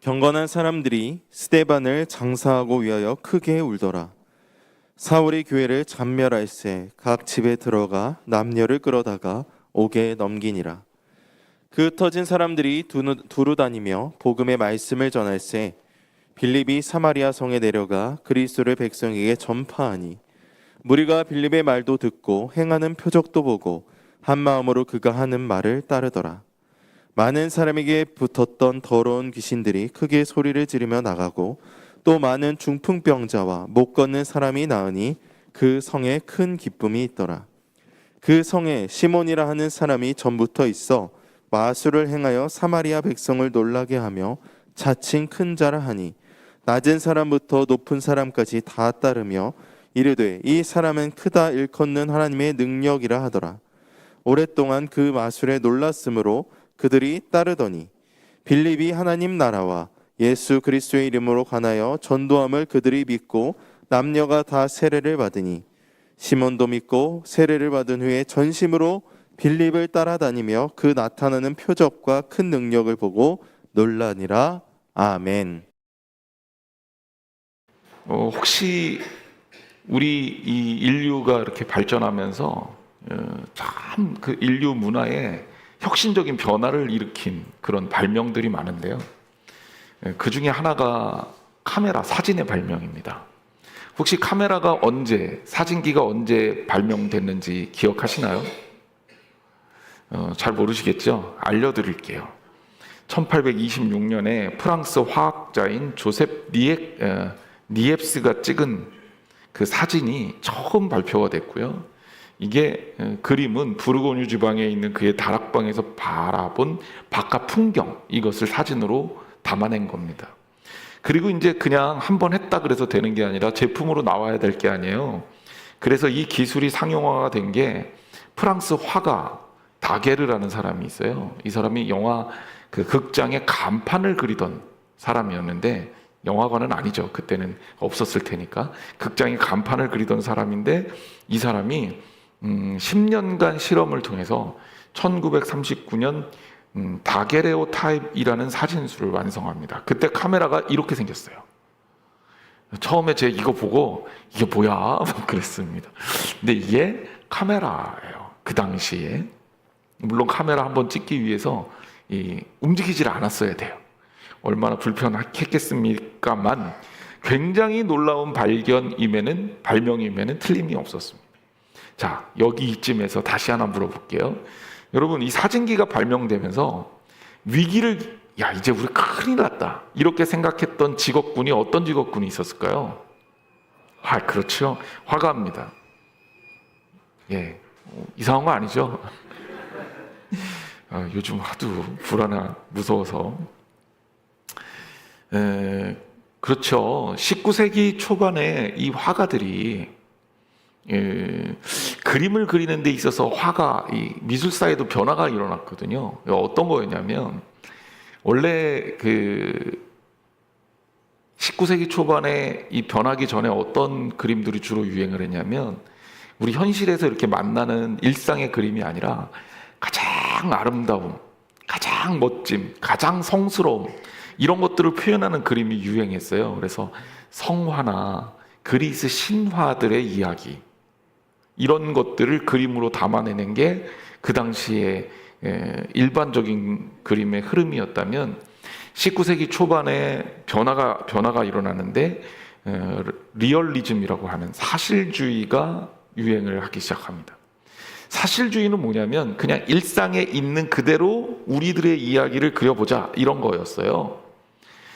경건한 사람들이 스데반을 장사하고 위하여 크게 울더라. 사울이 교회를 잔멸할새 각 집에 들어가 남녀를 끌어다가 옥에 넘기니라. 그 흩어진 사람들이 두루 다니며 복음의 말씀을 전할새 빌립이 사마리아 성에 내려가 그리스도를 백성에게 전파하니 무리가 빌립의 말도 듣고 행하는 표적도 보고 한 마음으로 그가 하는 말을 따르더라. 많은 사람에게 붙었던 더러운 귀신들이 크게 소리를 지르며 나가고 또 많은 중풍병자와 못 걷는 사람이 나으니 그 성에 큰 기쁨이 있더라. 그 성에 시몬이라 하는 사람이 전부터 있어 마술을 행하여 사마리아 백성을 놀라게 하며 자칭 큰 자라 하니 낮은 사람부터 높은 사람까지 다 따르며 이르되 이 사람은 크다 일컫는 하나님의 능력이라 하더라. 오랫동안 그 마술에 놀랐으므로 그들이 따르더니 빌립이 하나님 나라와 예수 그리스도의 이름으로 관하여 전도함을 그들이 믿고 남녀가 다 세례를 받으니 시몬도 믿고 세례를 받은 후에 전심으로 빌립을 따라다니며 그 나타나는 표적과 큰 능력을 보고 놀라니라. 아멘. 혹시 우리 이 인류가 이렇게 발전하면서 참 그 인류 문화에 혁신적인 변화를 일으킨 그런 발명들이 많은데요. 그 중에 하나가 카메라, 사진의 발명입니다. 혹시 카메라가 사진기가 언제 발명됐는지 기억하시나요? 잘 모르시겠죠? 알려드릴게요. 1826년에 프랑스 화학자인 조셉 니엡스가 찍은 그 사진이 처음 발표가 됐고요. 이게 그림은 부르고뉴 지방에 있는 그의 다락방에서 바라본 바깥 풍경, 이것을 사진으로 담아낸 겁니다. 그리고 이제 그냥 한 번 했다 그래서 되는 게 아니라 제품으로 나와야 될 게 아니에요. 그래서 이 기술이 상용화가 된 게 프랑스 화가 다게르라는 사람이 있어요. 이 사람이 영화 그 극장의 간판을 그리던 사람이었는데, 영화관은 아니죠. 그때는 없었을 테니까. 극장의 간판을 그리던 사람인데, 이 사람이 10년간 실험을 통해서 1939년 다게레오 타입이라는 사진술을 완성합니다. 그때 카메라가 이렇게 생겼어요. 처음에 제가 이거 보고 이게 뭐야? 그랬습니다. 근데 이게 카메라예요. 그 당시에. 물론 카메라 한번 찍기 위해서 움직이질 않았어야 돼요. 얼마나 불편했겠습니까만 굉장히 놀라운 발명임에는 틀림이 없었습니다. 자, 여기 이쯤에서 다시 하나 물어볼게요. 여러분, 이 사진기가 발명되면서 위기를, 이제 우리 큰일 났다, 이렇게 생각했던 직업군이 어떤 직업군이 있었을까요? 그렇죠. 화가입니다. 예, 이상한 거 아니죠? 요즘 하도 무서워서. 그렇죠. 19세기 초반에 이 화가들이 그림을 그리는 데 있어서 이 미술사에도 변화가 일어났거든요. 어떤 거였냐면, 원래 그 19세기 초반에 이 변하기 전에 어떤 그림들이 주로 유행을 했냐면, 우리 현실에서 이렇게 만나는 일상의 그림이 아니라 가장 아름다움, 가장 멋짐, 가장 성스러움, 이런 것들을 표현하는 그림이 유행했어요. 그래서 성화나 그리스 신화들의 이야기, 이런 것들을 그림으로 담아내는 게 그 당시에 일반적인 그림의 흐름이었다면, 19세기 초반에 변화가 일어나는데 리얼리즘이라고 하는 사실주의가 유행을 하기 시작합니다. 사실주의는 뭐냐면 그냥 일상에 있는 그대로 우리들의 이야기를 그려보자, 이런 거였어요.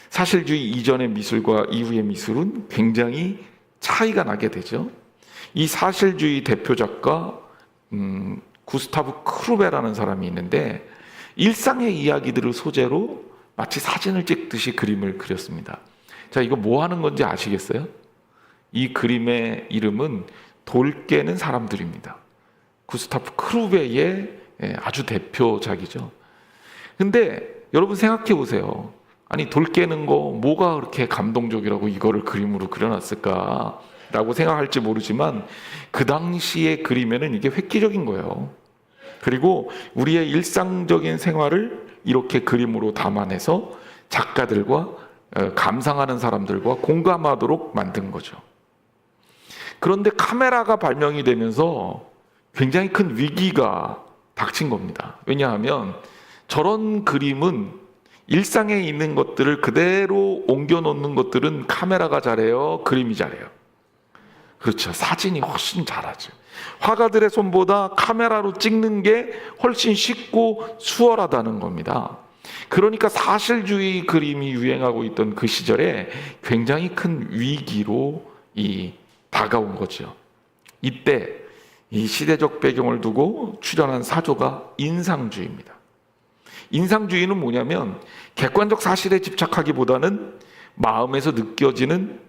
사실주의 이전의 미술과 이후의 미술은 굉장히 차이가 나게 되죠. 이 사실주의 대표 작가 구스타브 크루베라는 사람이 있는데, 일상의 이야기들을 소재로 마치 사진을 찍듯이 그림을 그렸습니다. 자, 이거 뭐 하는 건지 아시겠어요? 이 그림의 이름은 돌 깨는 사람들입니다. 구스타프 크루베의 아주 대표작이죠. 근데 여러분 생각해 보세요. 아니, 돌 깨는 거 뭐가 그렇게 감동적이라고 이거를 그림으로 그려놨을까 라고 생각할지 모르지만, 그 당시의 그림에는 이게 획기적인 거예요. 그리고 우리의 일상적인 생활을 이렇게 그림으로 담아내서 작가들과 감상하는 사람들과 공감하도록 만든 거죠. 그런데 카메라가 발명이 되면서 굉장히 큰 위기가 닥친 겁니다. 왜냐하면 저런 그림은 일상에 있는 것들을 그대로 옮겨 놓는 것들은 카메라가 잘해요? 그림이 잘해요? 그렇죠. 사진이 훨씬 잘하죠. 화가들의 손보다 카메라로 찍는 게 훨씬 쉽고 수월하다는 겁니다. 그러니까 사실주의 그림이 유행하고 있던 그 시절에 굉장히 큰 위기로 다가온 거죠. 이때 이 시대적 배경을 두고 출현한 사조가 인상주의입니다. 인상주의는 뭐냐면 객관적 사실에 집착하기보다는 마음에서 느껴지는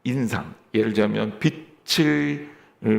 인상, 예를 들자면 빛을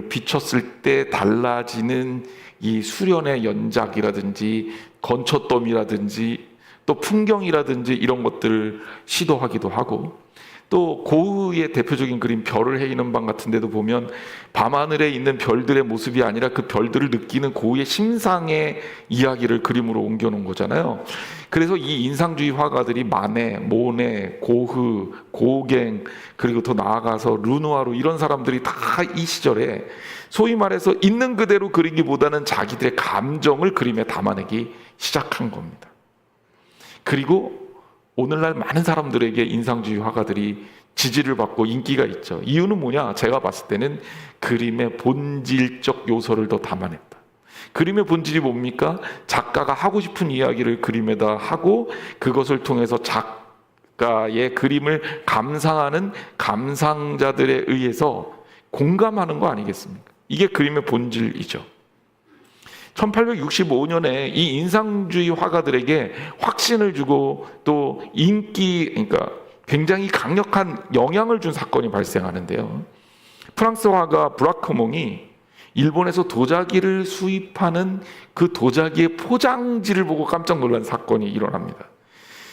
비췄을 때 달라지는 이 수련의 연작이라든지 건초더미라든지 또 풍경이라든지 이런 것들을 시도하기도 하고, 또 고흐의 대표적인 그림 별을 헤이는 방 같은 데도 보면 밤하늘에 있는 별들의 모습이 아니라 그 별들을 느끼는 고흐의 심상의 이야기를 그림으로 옮겨놓은 거잖아요. 그래서 이 인상주의 화가들이 마네, 모네, 고흐, 고갱, 그리고 더 나아가서 르누아르, 이런 사람들이 다 이 시절에 소위 말해서 있는 그대로 그리기보다는 자기들의 감정을 그림에 담아내기 시작한 겁니다. 그리고 오늘날 많은 사람들에게 인상주의 화가들이 지지를 받고 인기가 있죠. 이유는 뭐냐? 제가 봤을 때는 그림의 본질적 요소를 더 담아냈다. 그림의 본질이 뭡니까? 작가가 하고 싶은 이야기를 그림에다 하고 그것을 통해서 작가의 그림을 감상하는 감상자들에 의해서 공감하는 거 아니겠습니까? 이게 그림의 본질이죠. 1865년에 이 인상주의 화가들에게 확신을 주고 또 그러니까 굉장히 강력한 영향을 준 사건이 발생하는데요. 프랑스 화가 브라크몽이 일본에서 도자기를 수입하는 그 도자기의 포장지를 보고 깜짝 놀란 사건이 일어납니다.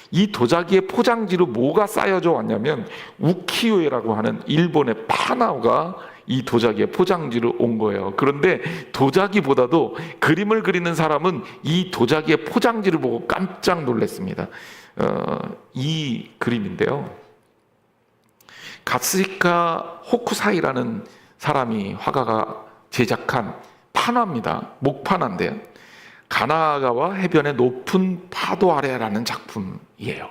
이 도자기의 포장지로 뭐가 쌓여져 왔냐면 우키요에라고 하는 일본의 파나오가 이 도자기의 포장지로 온 거예요. 그런데 도자기보다도 그림을 그리는 사람은 이 도자기의 포장지를 보고 깜짝 놀랐습니다. 이 그림인데요. 가스히카 호쿠사이라는 사람이 화가가 제작한 판화입니다. 목판화인데요. 가나가와 해변의 높은 파도 아래라는 작품이에요.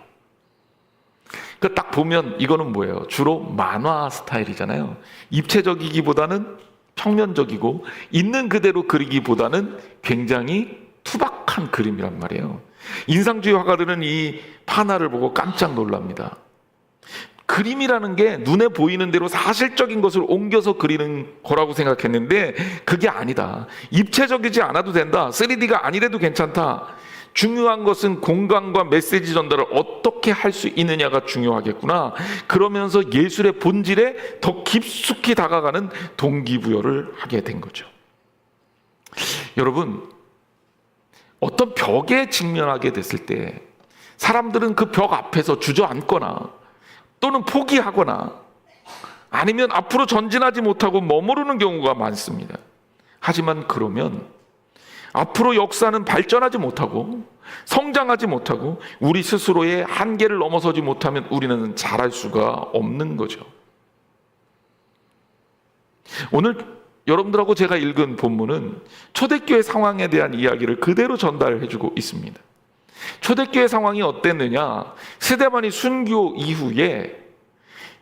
그 딱 보면 이거는 뭐예요? 주로 만화 스타일이잖아요. 입체적이기보다는 평면적이고 있는 그대로 그리기보다는 굉장히 투박한 그림이란 말이에요. 인상주의 화가들은 이 판화를 보고 깜짝 놀랍니다. 그림이라는 게 눈에 보이는 대로 사실적인 것을 옮겨서 그리는 거라고 생각했는데 그게 아니다. 입체적이지 않아도 된다. 3D가 아니래도 괜찮다. 중요한 것은 공간과 메시지 전달을 어떻게 할 수 있느냐가 중요하겠구나. 그러면서 예술의 본질에 더 깊숙이 다가가는 동기부여를 하게 된 거죠. 여러분, 어떤 벽에 직면하게 됐을 때 사람들은 그 벽 앞에서 주저앉거나 또는 포기하거나 아니면 앞으로 전진하지 못하고 머무르는 경우가 많습니다. 하지만 그러면 앞으로 역사는 발전하지 못하고 성장하지 못하고 우리 스스로의 한계를 넘어서지 못하면 우리는 잘할 수가 없는 거죠. 오늘 여러분들하고 제가 읽은 본문은 초대교회 상황에 대한 이야기를 그대로 전달해주고 있습니다. 초대교회 상황이 어땠느냐? 스데반이 순교 이후에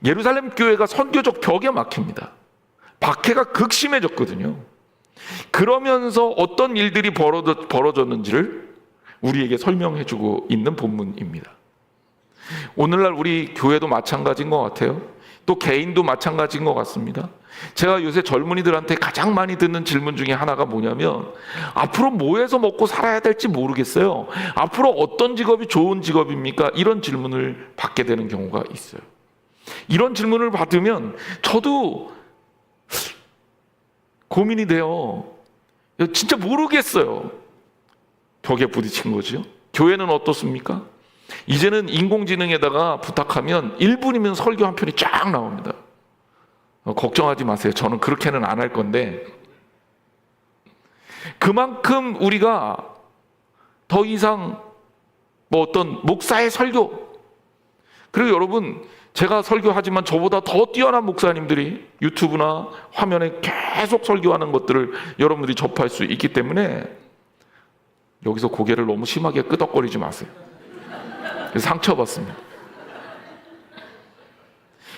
예루살렘 교회가 선교적 벽에 막힙니다. 박해가 극심해졌거든요. 그러면서 어떤 일들이 벌어졌는지를 우리에게 설명해주고 있는 본문입니다. 오늘날 우리 교회도 마찬가지인 것 같아요. 또 개인도 마찬가지인 것 같습니다. 제가 요새 젊은이들한테 가장 많이 듣는 질문 중에 하나가 뭐냐면 앞으로 뭐 해서 먹고 살아야 될지 모르겠어요. 앞으로 어떤 직업이 좋은 직업입니까? 이런 질문을 받게 되는 경우가 있어요. 이런 질문을 받으면 저도 고민이 돼요. 진짜 모르겠어요. 벽에 부딪힌 거죠. 교회는 어떻습니까? 이제는 인공지능에다가 부탁하면 1분이면 설교 한 편이 쫙 나옵니다. 걱정하지 마세요. 저는 그렇게는 안 할 건데 그만큼 우리가 더 이상 어떤 목사의 설교 그리고 여러분, 제가 설교하지만 저보다 더 뛰어난 목사님들이 유튜브나 화면에 계속 설교하는 것들을 여러분들이 접할 수 있기 때문에 여기서 고개를 너무 심하게 끄덕거리지 마세요. 상처받습니다.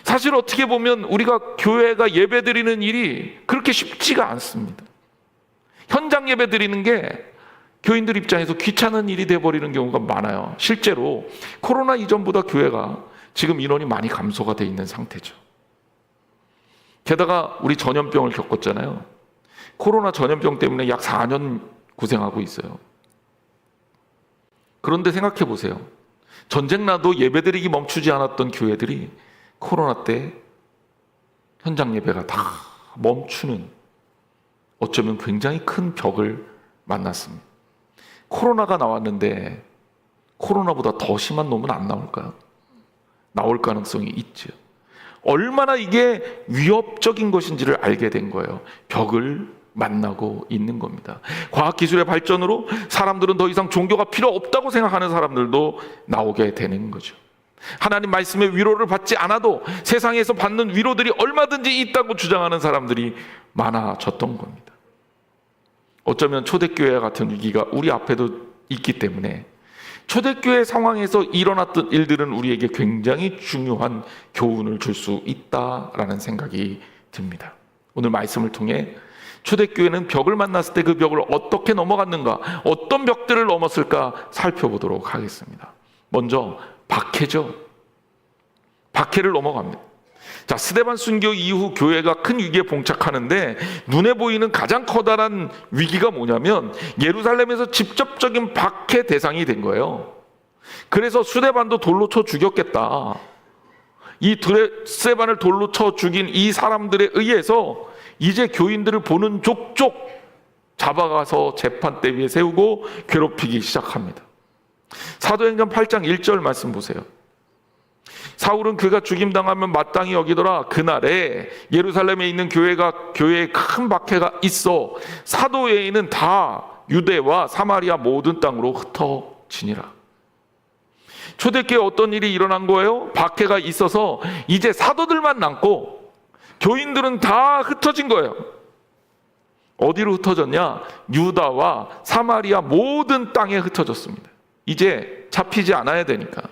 사실 어떻게 보면 우리가 교회가 예배 드리는 일이 그렇게 쉽지가 않습니다. 현장 예배 드리는 게 교인들 입장에서 귀찮은 일이 돼버리는 경우가 많아요. 실제로 코로나 이전보다 교회가 지금 인원이 많이 감소가 돼 있는 상태죠. 게다가 우리 전염병을 겪었잖아요. 코로나 전염병 때문에 약 4년 고생하고 있어요. 그런데 생각해 보세요. 전쟁 나도 예배드리기 멈추지 않았던 교회들이 코로나 때 현장 예배가 다 멈추는, 어쩌면 굉장히 큰 벽을 만났습니다. 코로나가 나왔는데 코로나보다 더 심한 놈은 안 나올까요? 나올 가능성이 있죠. 얼마나 이게 위협적인 것인지를 알게 된 거예요. 벽을 만나고 있는 겁니다. 과학기술의 발전으로 사람들은 더 이상 종교가 필요 없다고 생각하는 사람들도 나오게 되는 거죠. 하나님 말씀의 위로를 받지 않아도 세상에서 받는 위로들이 얼마든지 있다고 주장하는 사람들이 많아졌던 겁니다. 어쩌면 초대교회 같은 위기가 우리 앞에도 있기 때문에 초대교회 상황에서 일어났던 일들은 우리에게 굉장히 중요한 교훈을 줄 수 있다라는 생각이 듭니다. 오늘 말씀을 통해 초대교회는 벽을 만났을 때 그 벽을 어떻게 넘어갔는가, 어떤 벽들을 넘었을까 살펴보도록 하겠습니다. 먼저 박해죠. 박해를 넘어갑니다. 자, 스데반 순교 이후 교회가 큰 위기에 봉착하는데 눈에 보이는 가장 커다란 위기가 뭐냐면 예루살렘에서 직접적인 박해 대상이 된 거예요. 그래서 스데반도 돌로 쳐 죽였겠다. 이 스데반을 돌로 쳐 죽인 이 사람들에 의해서 이제 교인들을 보는 족족 잡아가서 재판대 위에 세우고 괴롭히기 시작합니다. 사도행전 8장 1절 말씀 보세요. 사울은 그가 죽임당하면 마땅히 여기더라. 그날에 예루살렘에 있는 교회에 큰 박해가 있어 사도 외에는 다 유대와 사마리아 모든 땅으로 흩어지니라. 초대교회에 어떤 일이 일어난 거예요? 박해가 있어서 이제 사도들만 남고 교인들은 다 흩어진 거예요. 어디로 흩어졌냐? 유다와 사마리아 모든 땅에 흩어졌습니다. 이제 잡히지 않아야 되니까.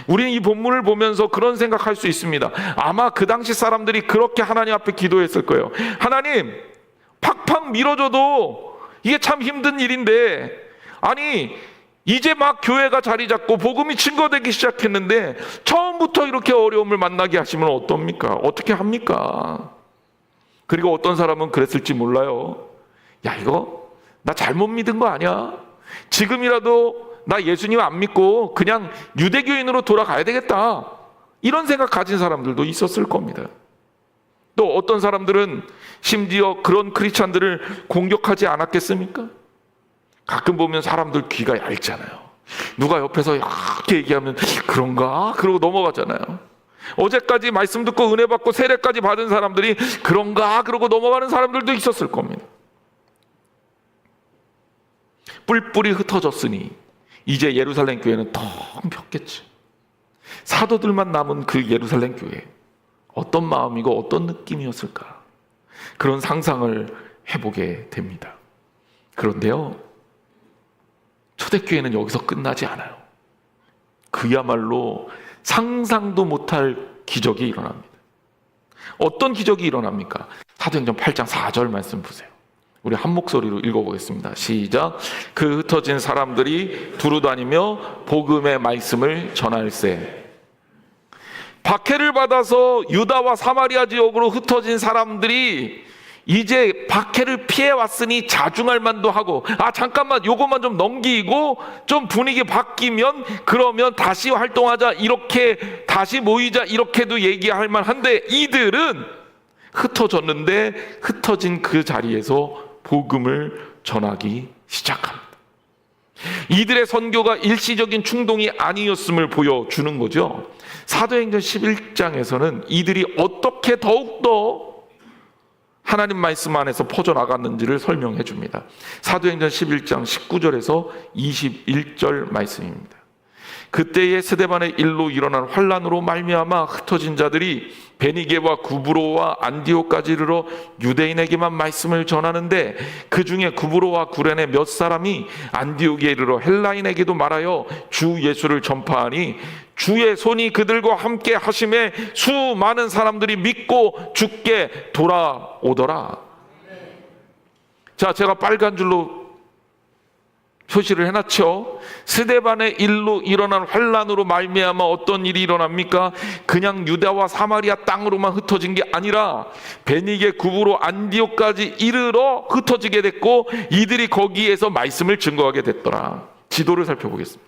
우리는 이 본문을 보면서 그런 생각할 수 있습니다. 아마 그 당시 사람들이 그렇게 하나님 앞에 기도했을 거예요. 하나님, 팍팍 밀어줘도 이게 참 힘든 일인데, 아니 이제 막 교회가 자리 잡고 복음이 증거되기 시작했는데 처음부터 이렇게 어려움을 만나게 하시면 어떻습니까? 어떻게 합니까? 그리고 어떤 사람은 그랬을지 몰라요. 야, 이거 나 잘못 믿은 거 아니야? 지금이라도 나 예수님 안 믿고 그냥 유대교인으로 돌아가야 되겠다, 이런 생각 가진 사람들도 있었을 겁니다. 또 어떤 사람들은 심지어 그런 크리스찬들을 공격하지 않았겠습니까? 가끔 보면 사람들 귀가 얇잖아요. 누가 옆에서 이렇게 얘기하면 그런가? 그러고 넘어가잖아요. 어제까지 말씀 듣고 은혜 받고 세례까지 받은 사람들이 그런가? 그러고 넘어가는 사람들도 있었을 겁니다. 뿔뿔이 흩어졌으니 이제 예루살렘 교회는 텅 폈겠지. 사도들만 남은 그 예루살렘 교회, 어떤 마음이고 어떤 느낌이었을까? 그런 상상을 해보게 됩니다. 그런데요, 초대교회는 여기서 끝나지 않아요. 그야말로 상상도 못할 기적이 일어납니다. 어떤 기적이 일어납니까? 사도행전 8장 4절 말씀 보세요. 우리 한 목소리로 읽어보겠습니다. 시작. 그 흩어진 사람들이 두루다니며 복음의 말씀을 전할세. 박해를 받아서 유다와 사마리아 지역으로 흩어진 사람들이 이제 박해를 피해왔으니 자중할 만도 하고, 잠깐만 요것만 좀 넘기고 좀 분위기 바뀌면 그러면 다시 활동하자, 이렇게 다시 모이자, 이렇게도 얘기할 만한데 이들은 흩어졌는데 흩어진 그 자리에서 복음을 전하기 시작합니다. 이들의 선교가 일시적인 충동이 아니었음을 보여주는 거죠. 사도행전 11장에서는 이들이 어떻게 더욱더 하나님 말씀 안에서 퍼져나갔는지를 설명해 줍니다. 사도행전 11장 19절에서 21절 말씀입니다. 그때의 스데반의 일로 일어난 환란으로 말미암아 흩어진 자들이 베니게와 구브로와 안디오까지 이르러 유대인에게만 말씀을 전하는데 그 중에 구브로와 구레네 몇 사람이 안디옥에 이르러 헬라인에게도 말하여 주 예수를 전파하니 주의 손이 그들과 함께 하심에 수많은 사람들이 믿고 주께 돌아오더라. 자, 제가 빨간 줄로 표시를 해놨죠. 스데반의 일로 일어난 환란으로 말미암아 어떤 일이 일어납니까? 그냥 유다와 사마리아 땅으로만 흩어진 게 아니라 베니게, 구브로, 안디옥까지 이르러 흩어지게 됐고 이들이 거기에서 말씀을 증거하게 됐더라. 지도를 살펴보겠습니다.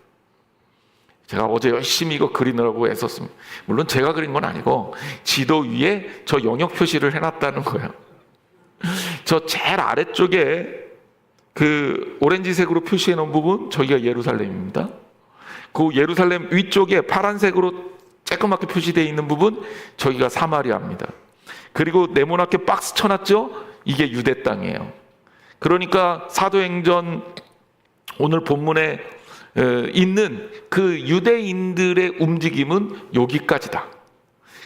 제가 어제 열심히 이거 그리느라고 애썼습니다. 물론 제가 그린 건 아니고 지도 위에 저 영역 표시를 해놨다는 거예요. 저 제일 아래쪽에 그 오렌지색으로 표시해 놓은 부분, 저기가 예루살렘입니다. 그 예루살렘 위쪽에 파란색으로 쬐끄맣게 표시되어 있는 부분, 저기가 사마리아입니다. 그리고 네모나게 박스 쳐놨죠? 이게 유대 땅이에요. 그러니까 사도행전 오늘 본문에 있는 그 유대인들의 움직임은 여기까지다.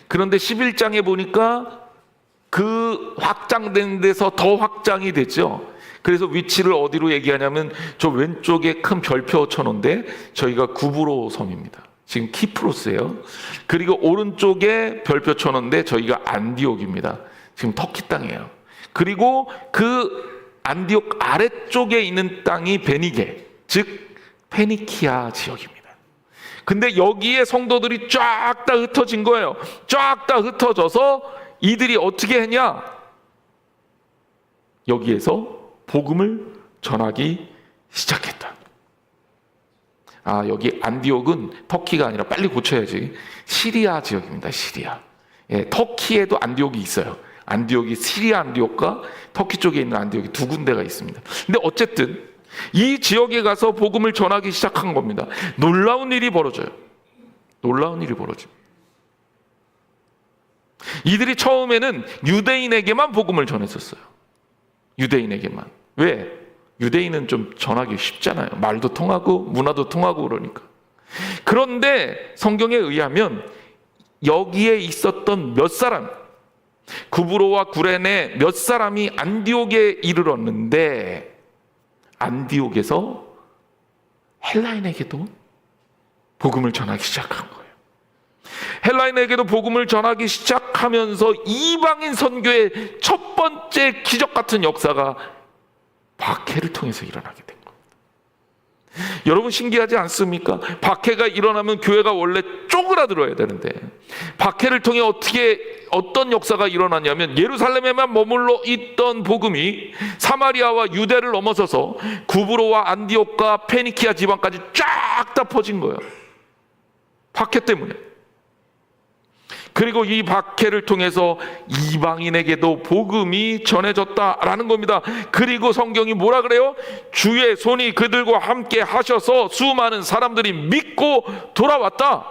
그런데 11장에 보니까 그 확장된 데서 더 확장이 됐죠. 그래서 위치를 어디로 얘기하냐면 저 왼쪽에 큰 별표 쳐놓은데 저희가 구브로 섬입니다. 지금 키프로스예요. 그리고 오른쪽에 별표 쳐놓은데 저희가 안디옥입니다. 지금 터키 땅이에요. 그리고 그 안디옥 아래쪽에 있는 땅이 베니게, 즉 페니키아 지역입니다. 근데 여기에 성도들이 쫙 다 흩어진 거예요. 쫙 다 흩어져서 이들이 어떻게 했냐? 여기에서 복음을 전하기 시작했다. 아, 여기 안디옥은 터키가 아니라 빨리 고쳐야지. 시리아 지역입니다. 시리아. 예, 터키에도 안디옥이 있어요. 안디옥이 시리아 안디옥과 터키 쪽에 있는 안디옥이 두 군데가 있습니다. 근데 어쨌든 이 지역에 가서 복음을 전하기 시작한 겁니다. 놀라운 일이 벌어져요. 놀라운 일이 벌어집니다. 이들이 처음에는 유대인에게만 복음을 전했었어요. 유대인에게만. 왜? 유대인은 좀 전하기 쉽잖아요. 말도 통하고 문화도 통하고 그러니까. 그런데 성경에 의하면 여기에 있었던 몇 사람, 구브로와 구레네 몇 사람이 안디옥에 이르렀는데 안디옥에서 헬라인에게도 복음을 전하기 시작한 거예요. 헬라인에게도 복음을 전하기 시작하면서 이방인 선교의 첫 번째 기적 같은 역사가 박해를 통해서 일어나게 된 겁니다. 여러분 신기하지 않습니까? 박해가 일어나면 교회가 원래 쪼그라들어야 되는데 박해를 통해 어떤 역사가 일어나냐면 예루살렘에만 머물러 있던 복음이 사마리아와 유대를 넘어서서 구브로와 안디옥과 페니키아 지방까지 쫙 다 퍼진 거예요. 박해 때문에. 그리고 이 박해를 통해서 이방인에게도 복음이 전해졌다라는 겁니다. 그리고 성경이 뭐라 그래요? 주의 손이 그들과 함께 하셔서 수많은 사람들이 믿고 돌아왔다.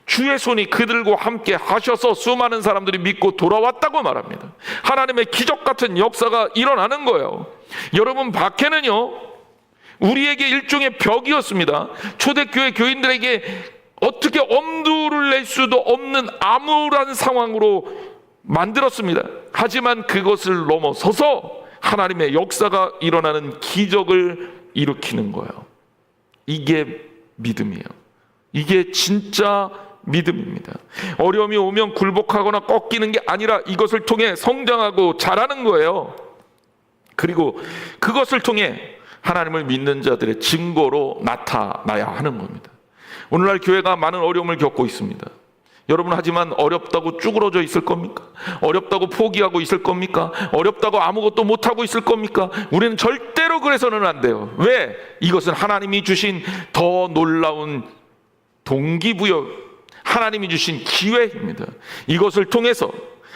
주의 손이 그들과 함께 하셔서 수많은 사람들이 믿고 돌아왔다고 말합니다. 하나님의 기적 같은 역사가 일어나는 거예요. 여러분, 박해는요 우리에게 일종의 벽이었습니다. 초대교회 교인들에게 어떻게 엄두를 낼 수도 없는 암울한 상황으로 만들었습니다. 하지만 그것을 넘어서서 하나님의 역사가 일어나는 기적을 일으키는 거예요. 이게 믿음이에요. 이게 진짜 믿음입니다. 어려움이 오면 굴복하거나 꺾이는 게 아니라 이것을 통해 성장하고 자라는 거예요. 그리고 그것을 통해 하나님을 믿는 자들의 증거로 나타나야 하는 겁니다. 오늘날 교회가 많은 어려움을 겪고 있습니다. 여러분, 하지만 어렵다고 쭈그러져 있을 겁니까? 어렵다고 포기하고 있을 겁니까? 어렵다고 아무것도 못하고 있을 겁니까? 우리는 절대로 그래서는 안 돼요. 왜? 이것은 하나님이 주신 더 놀라운 동기부여, 하나님이 주신 기회입니다. 이것을 통해서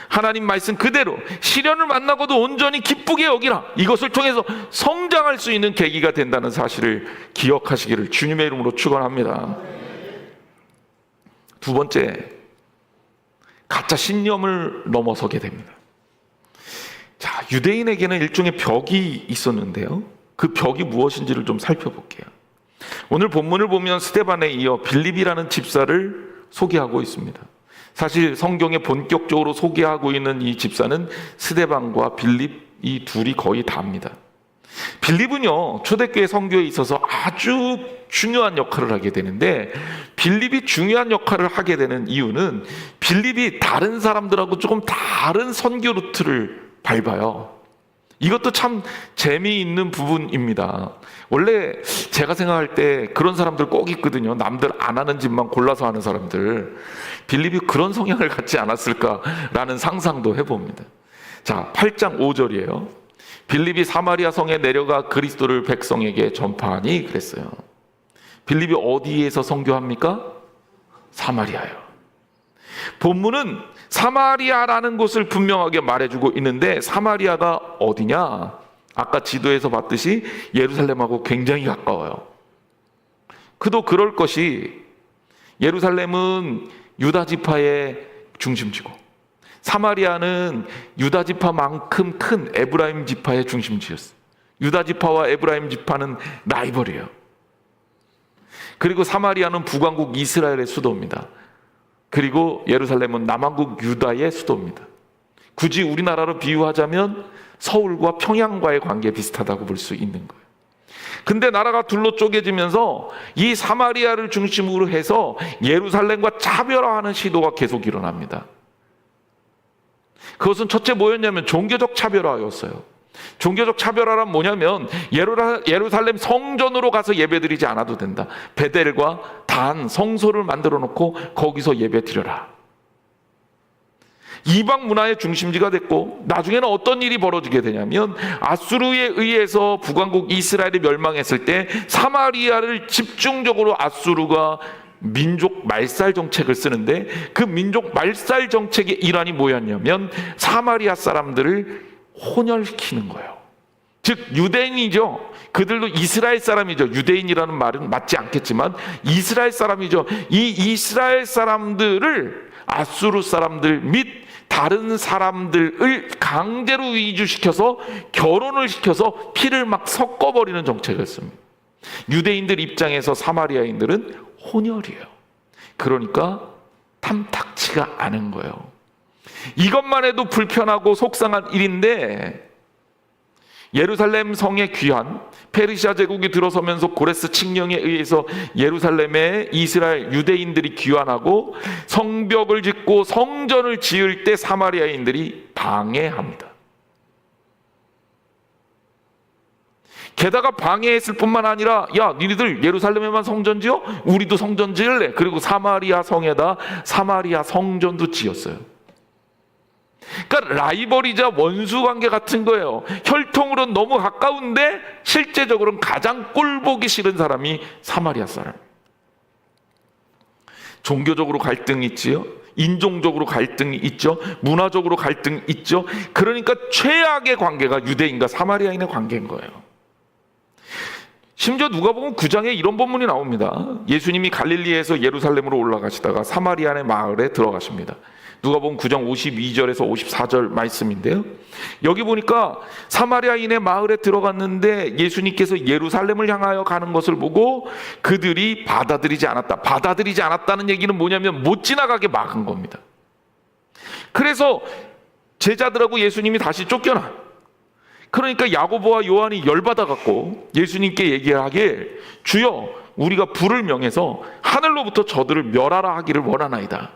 하나님 말씀 그대로 시련을 만나고도 온전히 기쁘게 여기라. 이것을 통해서 성장할 수 있는 계기가 된다는 사실을 기억하시기를 주님의 이름으로 축원합니다. 두 번째, 가짜 신념을 넘어서게 됩니다. 자, 유대인에게는 일종의 벽이 있었는데요. 그 벽이 무엇인지를 좀 살펴볼게요. 오늘 본문을 보면 스데반에 이어 빌립이라는 집사를 소개하고 있습니다. 사실 성경에 본격적으로 소개하고 있는 이 집사는 스데반과 빌립 이 둘이 거의 다입니다. 빌립은요, 초대교회 선교에 있어서 아주 중요한 역할을 하게 되는데, 빌립이 중요한 역할을 하게 되는 이유는 빌립이 다른 사람들하고 조금 다른 선교 루트를 밟아요. 이것도 참 재미있는 부분입니다. 원래 제가 생각할 때 그런 사람들 꼭 있거든요. 남들 안 하는 짓만 골라서 하는 사람들. 빌립이 그런 성향을 갖지 않았을까라는 상상도 해봅니다. 자, 8장 5절이에요. 빌립이 사마리아 성에 내려가 그리스도를 백성에게 전파하니 그랬어요. 빌립이 어디에서 선교합니까? 사마리아요. 본문은 사마리아라는 곳을 분명하게 말해주고 있는데, 사마리아가 어디냐? 아까 지도에서 봤듯이 예루살렘하고 굉장히 가까워요. 그도 그럴 것이, 예루살렘은 유다 지파의 중심지고 사마리아는 유다 지파만큼 큰 에브라임 지파의 중심지였어요. 유다 지파와 에브라임 지파는 라이벌이에요. 그리고 사마리아는 북왕국 이스라엘의 수도입니다. 그리고 예루살렘은 남왕국 유다의 수도입니다. 굳이 우리나라로 비유하자면 서울과 평양과의 관계 비슷하다고 볼 수 있는 거예요. 근데 나라가 둘로 쪼개지면서 이 사마리아를 중심으로 해서 예루살렘과 차별화하는 시도가 계속 일어납니다. 그것은 첫째 뭐였냐면 종교적 차별화였어요. 종교적 차별화란 뭐냐면 예루살렘 성전으로 가서 예배드리지 않아도 된다. 베델과 단 성소를 만들어 놓고 거기서 예배 드려라. 이방 문화의 중심지가 됐고, 나중에는 어떤 일이 벌어지게 되냐면 아수르에 의해서 북왕국 이스라엘이 멸망했을 때 사마리아를 집중적으로 아수르가 민족 말살 정책을 쓰는데, 그 민족 말살 정책의 일환이 뭐였냐면 사마리아 사람들을 혼혈시키는 거예요. 즉 유대인이죠. 그들도 이스라엘 사람이죠. 유대인이라는 말은 맞지 않겠지만 이스라엘 사람이죠. 이 이스라엘 사람들을 아수르 사람들 및 다른 사람들을 강제로 이주시켜서 결혼을 시켜서 피를 막 섞어버리는 정책을 씁니다. 유대인들 입장에서 사마리아인들은 혼혈이에요. 그러니까 탐탁치가 않은 거예요. 이것만 해도 불편하고 속상한 일인데, 예루살렘 성에 귀한 페르시아 제국이 들어서면서 고레스 칙령에 의해서 예루살렘에 이스라엘 유대인들이 귀환하고 성벽을 짓고 성전을 지을 때 사마리아인들이 방해합니다. 게다가 방해했을 뿐만 아니라, 야, 니네들 예루살렘에만 성전 지어? 우리도 성전 지을래. 그리고 사마리아 성에다 사마리아 성전도 지었어요. 그러니까 라이벌이자 원수 관계 같은 거예요. 혈통으로는 너무 가까운데 실제적으로는 가장 꼴보기 싫은 사람이 사마리아 사람. 종교적으로 갈등이 있지요. 인종적으로 갈등이 있죠. 문화적으로 갈등이 있죠. 그러니까 최악의 관계가 유대인과 사마리아인의 관계인 거예요. 심지어 누가복음 9장에 이런 본문이 나옵니다. 예수님이 갈릴리에서 예루살렘으로 올라가시다가 사마리아의 마을에 들어가십니다. 누가복음 9장 52절에서 54절 말씀인데요. 여기 보니까 사마리아인의 마을에 들어갔는데 예수님께서 예루살렘을 향하여 가는 것을 보고 그들이 받아들이지 않았다. 받아들이지 않았다는 얘기는 뭐냐면 못 지나가게 막은 겁니다. 그래서 제자들하고 예수님이 다시 쫓겨나. 그러니까 야고보와 요한이 열받아갖고 예수님께 얘기하길, 주여, 우리가 불을 명해서 하늘로부터 저들을 멸하라 하기를 원하나이다.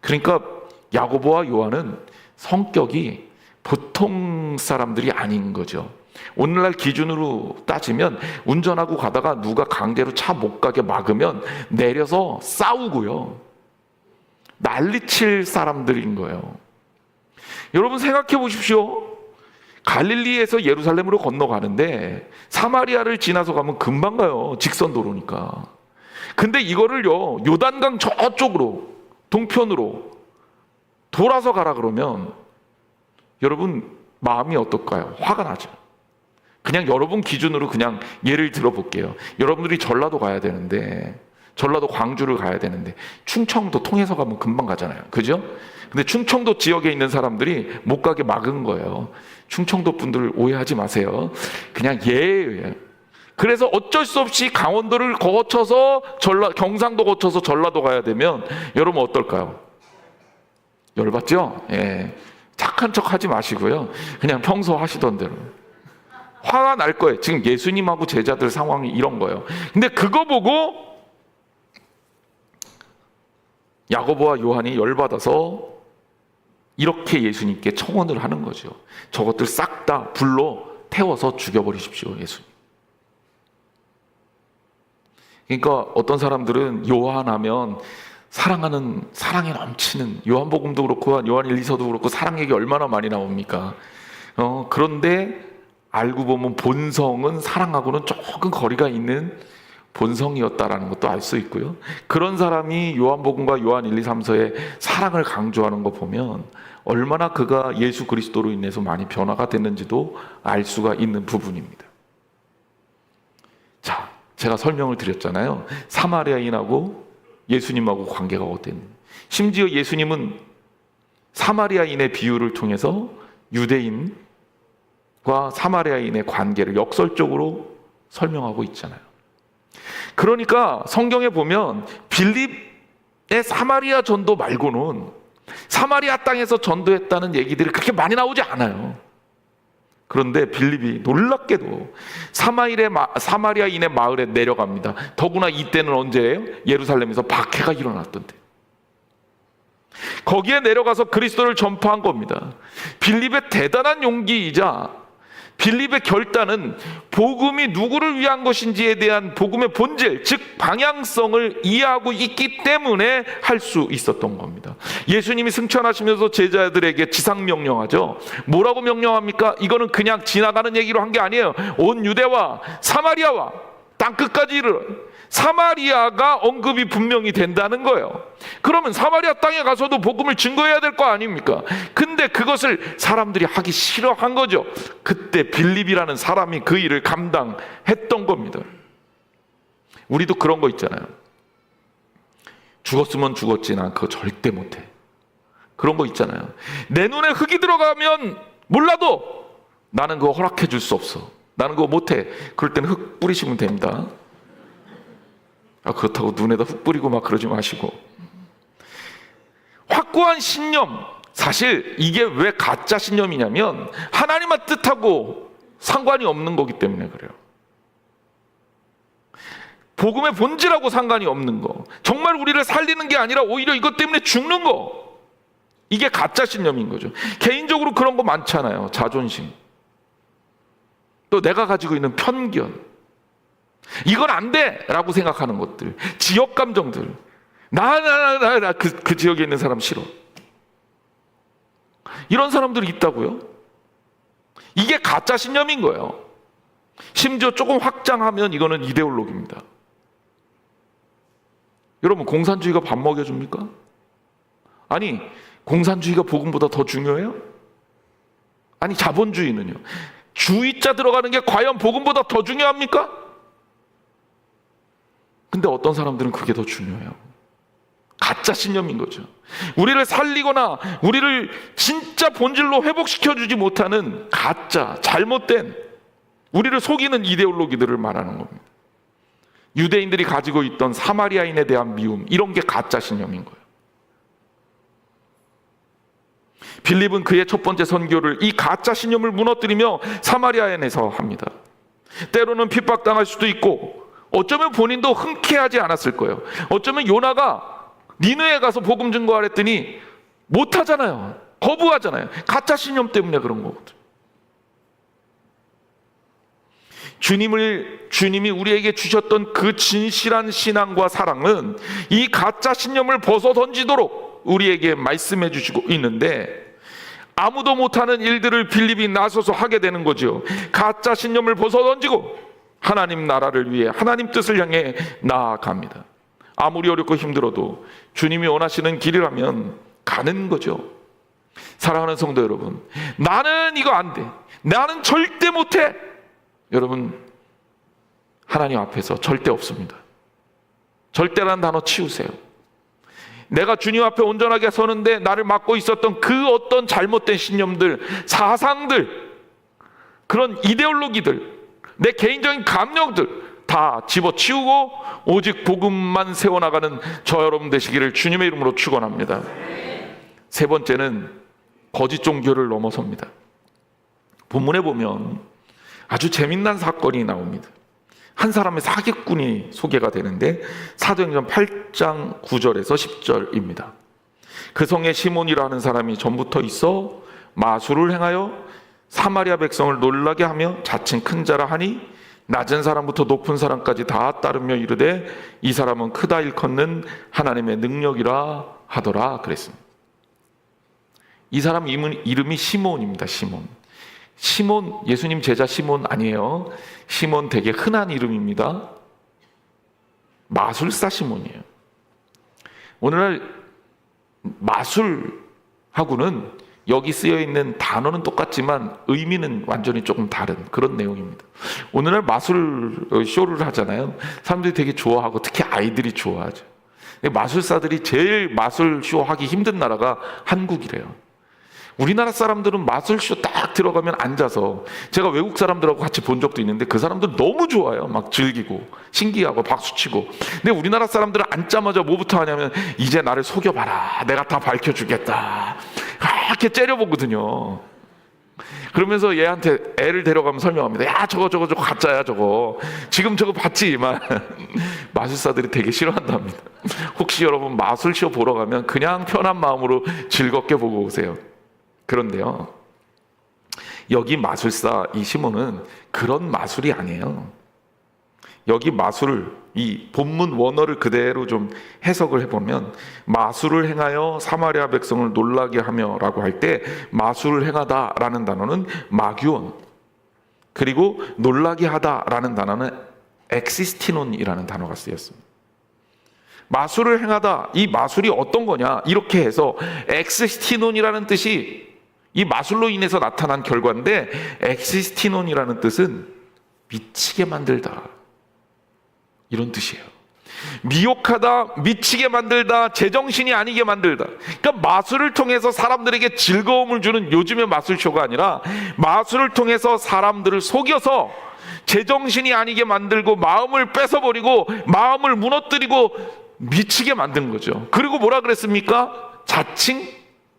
그러니까 야고보와 요한은 성격이 보통 사람들이 아닌 거죠. 오늘날 기준으로 따지면 운전하고 가다가 누가 강제로 차 못 가게 막으면 내려서 싸우고요, 난리칠 사람들인 거예요. 여러분 생각해 보십시오. 갈릴리에서 예루살렘으로 건너가는데 사마리아를 지나서 가면 금방 가요. 직선도로니까. 근데 이거를요, 요단강 저쪽으로 동편으로 돌아서 가라 그러면 여러분 마음이 어떨까요? 화가 나죠. 그냥 여러분 기준으로 그냥 예를 들어볼게요. 여러분들이 전라도 가야 되는데, 전라도 광주를 가야 되는데 충청도 통해서 가면 금방 가잖아요. 그죠? 근데 충청도 지역에 있는 사람들이 못 가게 막은 거예요. 충청도 분들 오해하지 마세요. 그냥 예예요. 그래서 어쩔 수 없이 강원도를 거쳐서 경상도 거쳐서 전라도 가야 되면 여러분 어떨까요? 열받죠? 예. 착한 척 하지 마시고요. 그냥 평소 하시던 대로. 화가 날 거예요. 지금 예수님하고 제자들 상황이 이런 거예요. 근데 그거 보고 야고보와 요한이 열받아서 이렇게 예수님께 청원을 하는 거죠. 저것들 싹 다 불로 태워서 죽여버리십시오, 예수님. 그러니까 어떤 사람들은 요한하면 사랑에 넘치는, 요한복음도 그렇고 요한 1, 2서도 그렇고 사랑 얘기 얼마나 많이 나옵니까? 그런데 알고 보면 본성은 사랑하고는 조금 거리가 있는 본성이었다라는 것도 알 수 있고요. 그런 사람이 요한복음과 요한 1, 2, 3서의 사랑을 강조하는 거 보면 얼마나 그가 예수 그리스도로 인해서 많이 변화가 됐는지도 알 수가 있는 부분입니다. 자, 제가 설명을 드렸잖아요. 사마리아인하고 예수님하고 관계가 어땠는지. 심지어 예수님은 사마리아인의 비유를 통해서 유대인과 사마리아인의 관계를 역설적으로 설명하고 있잖아요. 그러니까 성경에 보면 빌립의 사마리아 전도 말고는 사마리아 땅에서 전도했다는 얘기들이 그렇게 많이 나오지 않아요. 그런데 빌립이 놀랍게도 사마리아인의 마을에 내려갑니다. 더구나 이때는 언제예요? 예루살렘에서 박해가 일어났던데. 거기에 내려가서 그리스도를 전파한 겁니다. 빌립의 대단한 용기이자 빌립의 결단은 복음이 누구를 위한 것인지에 대한 복음의 본질, 즉 방향성을 이해하고 있기 때문에 할 수 있었던 겁니다. 예수님이 승천하시면서 제자들에게 지상명령하죠. 뭐라고 명령합니까? 이거는 그냥 지나가는 얘기로 한 게 아니에요. 온 유대와 사마리아와 땅끝까지 이르러. 사마리아가 언급이 분명히 된다는 거예요. 그러면 사마리아 땅에 가서도 복음을 증거해야 될 거 아닙니까? 근데 그것을 사람들이 하기 싫어한 거죠. 그때 빌립이라는 사람이 그 일을 감당했던 겁니다. 우리도 그런 거 있잖아요. 죽었으면 죽었지 난 그거 절대 못해. 그런 거 있잖아요. 내 눈에 흙이 들어가면 몰라도 나는 그거 허락해 줄 수 없어. 나는 그거 못해. 그럴 때는 흙 뿌리시면 됩니다. 그렇다고 눈에다 흙 뿌리고 막 그러지 마시고. 확고한 신념. 사실 이게 왜 가짜 신념이냐면 하나님의 뜻하고 상관이 없는 거기 때문에 그래요. 복음의 본질하고 상관이 없는 거. 정말 우리를 살리는 게 아니라 오히려 이것 때문에 죽는 거. 이게 가짜 신념인 거죠. 개인적으로 그런 거 많잖아요. 자존심. 또 내가 가지고 있는 편견. 이건 안 돼! 라고 생각하는 것들. 지역 감정들. 그 지역에 있는 사람 싫어. 이런 사람들이 있다고요? 이게 가짜 신념인 거예요. 심지어 조금 확장하면 이거는 이데올로기입니다. 여러분, 공산주의가 밥 먹여줍니까? 아니, 공산주의가 복음보다 더 중요해요? 아니, 자본주의는요? 주의자 들어가는 게 과연 복음보다 더 중요합니까? 근데 어떤 사람들은 그게 더 중요해요. 가짜 신념인 거죠. 우리를 살리거나 우리를 진짜 본질로 회복시켜주지 못하는 가짜, 잘못된, 우리를 속이는 이데올로기들을 말하는 겁니다. 유대인들이 가지고 있던 사마리아인에 대한 미움, 이런 게 가짜 신념인 거예요. 빌립은 그의 첫 번째 선교를 이 가짜 신념을 무너뜨리며 사마리아인에서 합니다. 때로는 핍박당할 수도 있고 어쩌면 본인도 흔쾌하지 않았을 거예요. 어쩌면 요나가 니느에 가서 복음 증거하랬더니 못하잖아요. 거부하잖아요. 가짜 신념 때문에 그런 거거든요. 주님이 우리에게 주셨던 그 진실한 신앙과 사랑은 이 가짜 신념을 벗어 던지도록 우리에게 말씀해 주시고 있는데 아무도 못하는 일들을 빌립이 나서서 하게 되는 거죠. 가짜 신념을 벗어 던지고 하나님 나라를 위해 하나님 뜻을 향해 나아갑니다. 아무리 어렵고 힘들어도 주님이 원하시는 길이라면 가는 거죠. 사랑하는 성도 여러분, 나는 이거 안 돼. 나는 절대 못해. 여러분, 하나님 앞에서 절대 없습니다. 절대라는 단어 치우세요. 내가 주님 앞에 온전하게 서는데 나를 막고 있었던 그 어떤 잘못된 신념들, 사상들, 그런 이데올로기들, 내 개인적인 감정들 다 집어치우고 오직 복음만 세워나가는 저 여러분 되시기를 주님의 이름으로 축원합니다. 세 번째는 거짓 종교를 넘어섭니다. 본문에 보면 아주 재미난 사건이 나옵니다. 한 사람의 사기꾼이 소개가 되는데 사도행전 8장 9절에서 10절입니다. 그 성에 시몬이라는 사람이 전부터 있어 마술을 행하여 사마리아 백성을 놀라게 하며 자칭 큰 자라 하니 낮은 사람부터 높은 사람까지 다 따르며 이르되 이 사람은 크다 일컫는 하나님의 능력이라 하더라 그랬습니다. 이 사람 이름이 시몬입니다. 시몬 예수님 제자 시몬 아니에요. 시몬 되게 흔한 이름입니다. 마술사 시몬이에요. 오늘날 마술하고는 여기 쓰여 있는 단어는 똑같지만 의미는 완전히 조금 다른 그런 내용입니다. 오늘날 마술 쇼를 하잖아요. 사람들이 되게 좋아하고 특히 아이들이 좋아하죠. 마술사들이 제일 마술 쇼 하기 힘든 나라가 한국이래요. 우리나라 사람들은 마술쇼 딱 들어가면 앉아서, 제가 외국 사람들하고 같이 본 적도 있는데 그 사람들 너무 좋아요. 막 즐기고 신기하고 박수치고. 근데 우리나라 사람들은 앉자마자 뭐부터 하냐면 이제 나를 속여봐라, 내가 다 밝혀주겠다, 이렇게 째려보거든요. 그러면서 얘한테 애를 데려가면 설명합니다. 야 저거 가짜야 저거. 지금 저거 봤지만 마술사들이 되게 싫어한답니다. 혹시 여러분 마술쇼 보러 가면 그냥 편한 마음으로 즐겁게 보고 오세요. 그런데요, 여기 마술사 이 시몬은 그런 마술이 아니에요. 여기 마술을, 이 본문 원어를 그대로 좀 해석을 해보면 마술을 행하여 사마리아 백성을 놀라게 하며 라고 할 때 마술을 행하다 라는 단어는 마귀온, 그리고 놀라게 하다 라는 단어는 엑시스티논이라는 단어가 쓰였습니다. 마술을 행하다, 이 마술이 어떤 거냐, 이렇게 해서 엑시스티논이라는 뜻이 이 마술로 인해서 나타난 결과인데, 엑시스티논이라는 뜻은 미치게 만들다, 이런 뜻이에요. 미혹하다, 미치게 만들다, 제정신이 아니게 만들다. 그러니까 마술을 통해서 사람들에게 즐거움을 주는 요즘의 마술쇼가 아니라 마술을 통해서 사람들을 속여서 제정신이 아니게 만들고 마음을 뺏어버리고 마음을 무너뜨리고 미치게 만든 거죠. 그리고 뭐라 그랬습니까? 자칭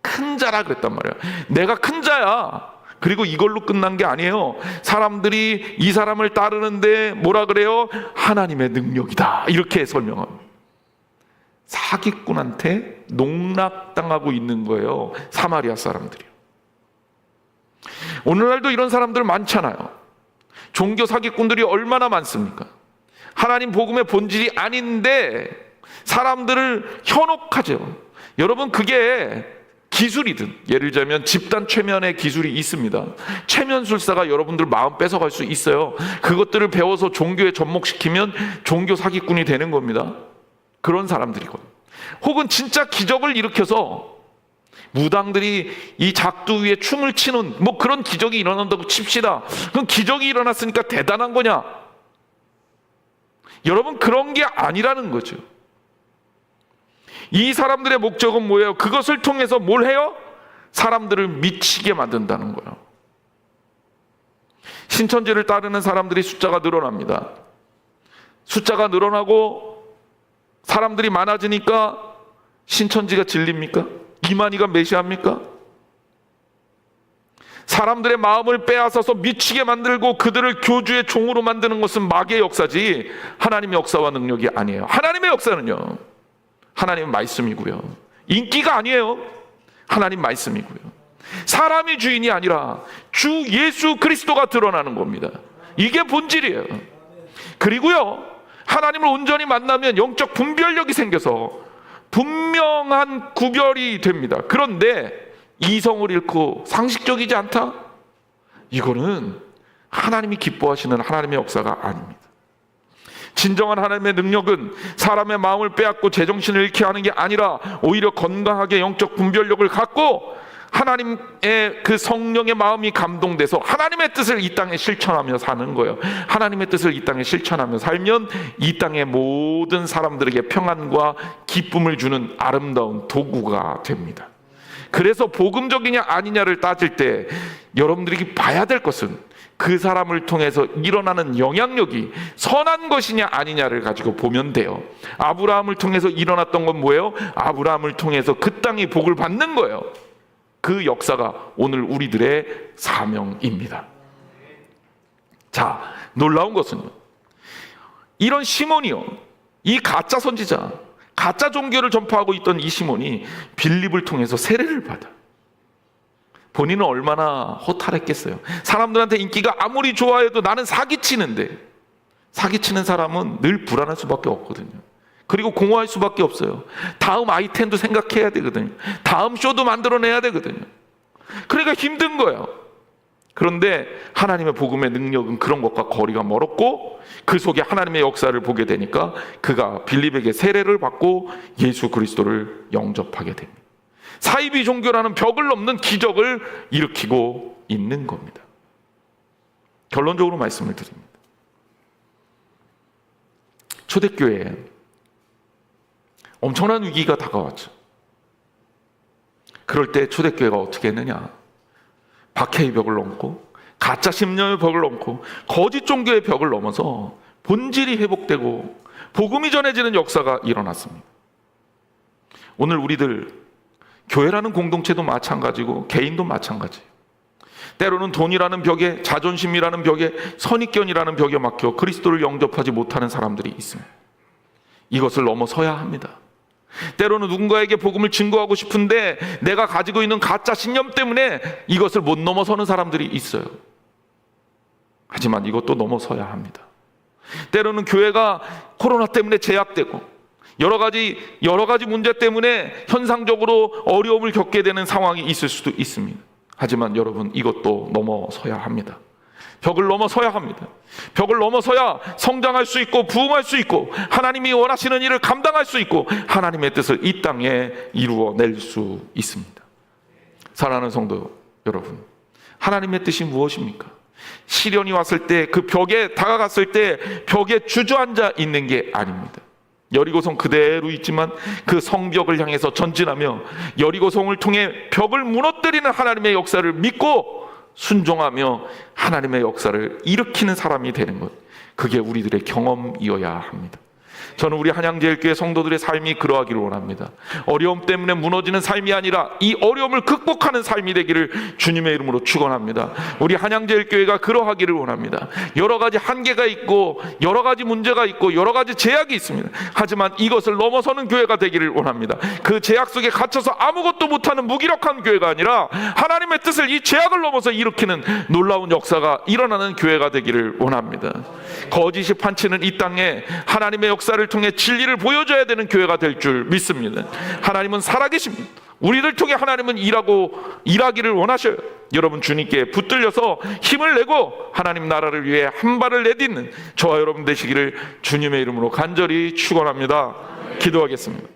큰 자라 그랬단 말이에요. 내가 큰 자야. 그리고 이걸로 끝난 게 아니에요. 사람들이 이 사람을 따르는데 뭐라 그래요? 하나님의 능력이다, 이렇게 설명합니다. 사기꾼한테 농락당하고 있는 거예요, 사마리아 사람들이. 오늘날도 이런 사람들 많잖아요. 종교 사기꾼들이 얼마나 많습니까? 하나님 복음의 본질이 아닌데 사람들을 현혹하죠. 여러분, 그게 기술이든, 예를 들자면 집단 최면의 기술이 있습니다. 최면술사가 여러분들 마음 뺏어갈 수 있어요. 그것들을 배워서 종교에 접목시키면 종교 사기꾼이 되는 겁니다. 그런 사람들이거든요. 혹은 진짜 기적을 일으켜서 무당들이 이 작두 위에 춤을 추는 뭐 그런 기적이 일어난다고 칩시다. 그럼 기적이 일어났으니까 대단한 거냐? 여러분, 그런 게 아니라는 거죠. 이 사람들의 목적은 뭐예요? 그것을 통해서 뭘 해요? 사람들을 미치게 만든다는 거예요. 신천지를 따르는 사람들이 숫자가 늘어납니다. 숫자가 늘어나고 사람들이 많아지니까 신천지가 진리입니까? 이만희가 메시아입니까? 사람들의 마음을 빼앗아서 미치게 만들고 그들을 교주의 종으로 만드는 것은 마귀의 역사지 하나님의 역사와 능력이 아니에요. 하나님의 역사는요, 하나님의 말씀이고요, 인기가 아니에요. 하나님 말씀이고요, 사람이 주인이 아니라 주 예수 그리스도가 드러나는 겁니다. 이게 본질이에요. 그리고요, 하나님을 온전히 만나면 영적 분별력이 생겨서 분명한 구별이 됩니다. 그런데 이성을 잃고 상식적이지 않다? 이거는 하나님이 기뻐하시는 하나님의 역사가 아닙니다. 진정한 하나님의 능력은 사람의 마음을 빼앗고 제정신을 잃게 하는 게 아니라 오히려 건강하게 영적 분별력을 갖고 하나님의 그 성령의 마음이 감동돼서 하나님의 뜻을 이 땅에 실천하며 사는 거예요. 하나님의 뜻을 이 땅에 실천하며 살면 이 땅의 모든 사람들에게 평안과 기쁨을 주는 아름다운 도구가 됩니다. 그래서 복음적이냐 아니냐를 따질 때 여러분들이 봐야 될 것은 그 사람을 통해서 일어나는 영향력이 선한 것이냐 아니냐를 가지고 보면 돼요. 아브라함을 통해서 일어났던 건 뭐예요? 아브라함을 통해서 그 땅이 복을 받는 거예요. 그 역사가 오늘 우리들의 사명입니다. 자, 놀라운 것은요, 이런 시몬이요, 이 가짜 선지자, 가짜 종교를 전파하고 있던 이 시몬이 빌립을 통해서 세례를 받아. 본인은 얼마나 허탈했겠어요. 사람들한테 인기가 아무리 좋아해도 나는 사기치는데, 사기치는 사람은 늘 불안할 수밖에 없거든요. 그리고 공허할 수밖에 없어요. 다음 아이템도 생각해야 되거든요. 다음 쇼도 만들어내야 되거든요. 그러니까 힘든 거예요. 그런데 하나님의 복음의 능력은 그런 것과 거리가 멀었고, 그 속에 하나님의 역사를 보게 되니까 그가 빌립에게 세례를 받고 예수 그리스도를 영접하게 됩니다. 사이비 종교라는 벽을 넘는 기적을 일으키고 있는 겁니다. 결론적으로 말씀을 드립니다. 초대교회에 엄청난 위기가 다가왔죠. 그럴 때 초대교회가 어떻게 했느냐? 박해의 벽을 넘고, 가짜 신념의 벽을 넘고, 거짓 종교의 벽을 넘어서 본질이 회복되고 복음이 전해지는 역사가 일어났습니다. 오늘 우리들 교회라는 공동체도 마찬가지고 개인도 마찬가지예요. 때로는 돈이라는 벽에, 자존심이라는 벽에, 선입견이라는 벽에 막혀 그리스도를 영접하지 못하는 사람들이 있습니다. 이것을 넘어서야 합니다. 때로는 누군가에게 복음을 증거하고 싶은데 내가 가지고 있는 가짜 신념 때문에 이것을 못 넘어서는 사람들이 있어요. 하지만 이것도 넘어서야 합니다. 때로는 교회가 코로나 때문에 제약되고 여러 가지 문제 때문에 현상적으로 어려움을 겪게 되는 상황이 있을 수도 있습니다. 하지만 여러분, 이것도 넘어서야 합니다. 벽을 넘어서야 합니다. 벽을 넘어서야 성장할 수 있고 부흥할 수 있고 하나님이 원하시는 일을 감당할 수 있고 하나님의 뜻을 이 땅에 이루어낼 수 있습니다. 사랑하는 성도 여러분, 하나님의 뜻이 무엇입니까? 시련이 왔을 때, 그 벽에 다가갔을 때 벽에 주저앉아 있는 게 아닙니다. 여리고성 그대로 있지만 그 성벽을 향해서 전진하며 여리고성을 통해 벽을 무너뜨리는 하나님의 역사를 믿고 순종하며 하나님의 역사를 일으키는 사람이 되는 것, 그게 우리들의 경험이어야 합니다. 저는 우리 한양제일교회 성도들의 삶이 그러하기를 원합니다. 어려움 때문에 무너지는 삶이 아니라 이 어려움을 극복하는 삶이 되기를 주님의 이름으로 축원합니다. 우리 한양제일교회가 그러하기를 원합니다. 여러 가지 한계가 있고 여러 가지 문제가 있고 여러 가지 제약이 있습니다. 하지만 이것을 넘어서는 교회가 되기를 원합니다. 그 제약 속에 갇혀서 아무것도 못하는 무기력한 교회가 아니라 하나님의 뜻을 이 제약을 넘어서 일으키는 놀라운 역사가 일어나는 교회가 되기를 원합니다. 거짓이 판치는 이 땅에 하나님의 역사를 통해 진리를 보여줘야 되는 교회가 될 줄 믿습니다. 하나님은 살아계십니다. 우리를 통해 하나님은 일하기를 원하셔요. 여러분, 주님께 붙들려서 힘을 내고 하나님 나라를 위해 한 발을 내딛는 저와 여러분 되시기를 주님의 이름으로 간절히 축원합니다. 기도하겠습니다.